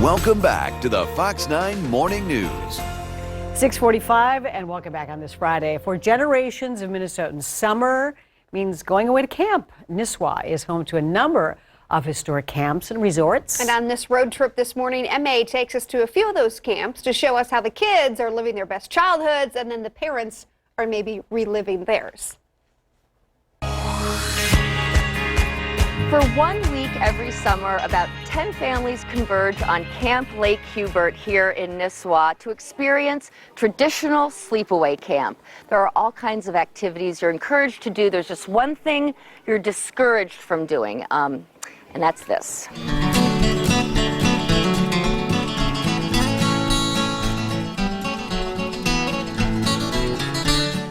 Welcome back to the Fox 9 Morning News. 6:45 and welcome back on this Friday. For generations of Minnesotans, summer means going away to camp. Nisswa is home to a number of historic camps and resorts. And on this road trip this morning, MA takes us to a few of those camps to show us how the kids are living their best childhoods and then the parents are maybe reliving theirs. For 1 week every summer, about 10 families converge on Camp Lake Hubert here in Nisswa to experience traditional sleepaway camp. There are all kinds of activities you're encouraged to do. There's just one thing you're discouraged from doing, and that's this.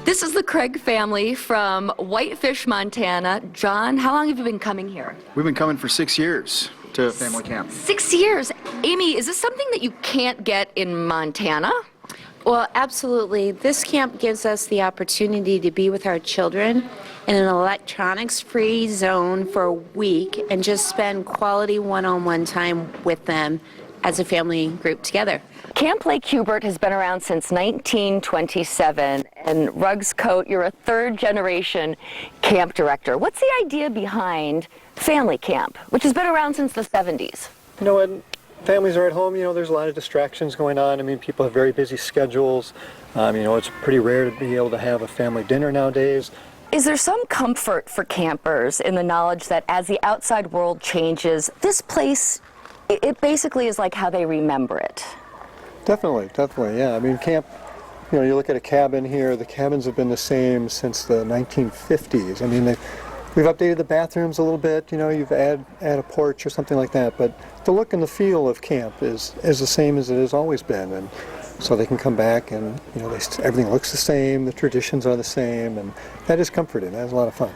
This is the Craig family from Whitefish, Montana. John, how long have you been coming here? We've been coming for 6 years to family camp. 6 years. Amy, is this something that you can't get in Montana? Well, absolutely. This camp gives us the opportunity to be with our children in an electronics-free zone for a week and just spend quality one-on-one time with them as a family group together. Camp Lake Hubert has been around since 1927, and Ruggs Coat, you're a third-generation camp director. What's the idea behind family camp, which has been around since the 70s? You know, when families are at home, you know, there's a lot of distractions going on. I mean, people have very busy schedules. You know, it's pretty rare to be able to have a family dinner nowadays. Is there some comfort for campers in the knowledge that as the outside world changes, this place, it basically is like how they remember it? Definitely, yeah. I mean, camp, you know, you look at a cabin here, the cabins have been the same since the 1950s. I mean, we've updated the bathrooms a little bit, you know, you've add a porch or something like that, but the look and the feel of camp is the same as it has always been. And so they can come back and, you know, everything looks the same, the traditions are the same, and that is comforting. That is a lot of fun.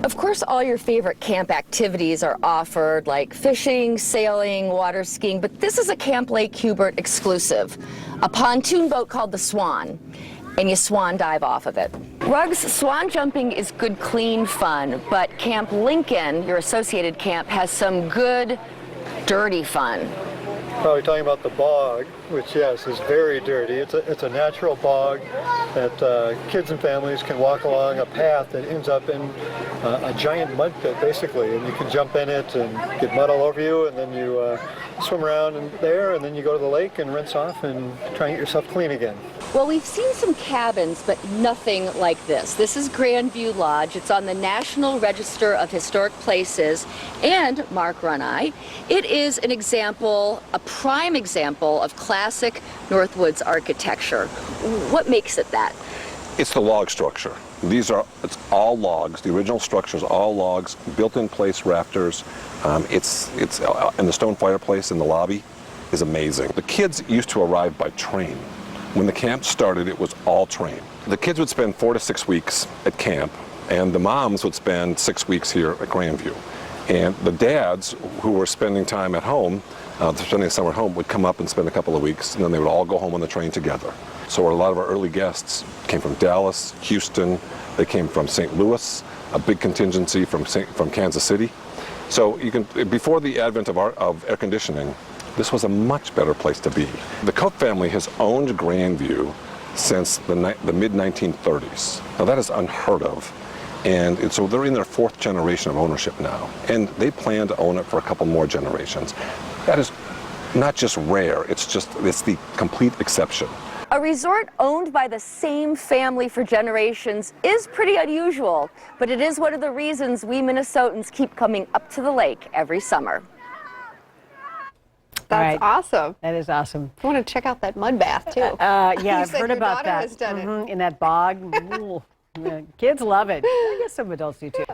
Of course, all your favorite camp activities are offered, like fishing, sailing, water skiing, but this is a Camp Lake Hubert exclusive, a pontoon boat called the Swan, and you swan dive off of it. Ruggs, swan jumping is good, clean fun, but Camp Lincoln, your associated camp, has some good, dirty fun. Probably talking about the bog, which, yes, is very dirty. It's a natural bog that kids and families can walk along a path that ends up in a giant mud pit, basically, and you can jump in it and get mud all over you, and then you swim around there, and then you go to the lake and rinse off and try and get yourself clean again. Well, we've seen some cabins, but nothing like this. This is Grandview Lodge. It's on the National Register of Historic Places, and, Mark Runai, it is an example, a prime example of classic Northwoods architecture. What makes it that? It's the log structure. It's all logs. The original structure is all logs, built-in-place rafters. And the stone fireplace in the lobby is amazing. The kids used to arrive by train. When the camp started, it was all train. The kids would spend 4 to 6 weeks at camp, and the moms would spend 6 weeks here at Grandview. And the dads who were spending time at home, spending the summer at home, would come up and spend a couple of weeks, and then they would all go home on the train together. So a lot of our early guests came from Dallas, Houston, they came from St. Louis, a big contingency from Kansas City. So before the advent of air conditioning, this was a much better place to be. The Coat family has owned Grandview since the mid-1930s. Now that is unheard of. And so they're in their 4th generation of ownership now. And they plan to own it for a couple more generations. That is not just rare, it's the complete exception. A resort owned by the same family for generations is pretty unusual, but it is one of the reasons we Minnesotans keep coming up to the lake every summer. That's awesome. That is awesome. I want to check out that mud bath, too. Yeah, I've heard about daughter that. Has done it. In that bog. Ooh. Yeah, kids love it. I guess some adults do, too.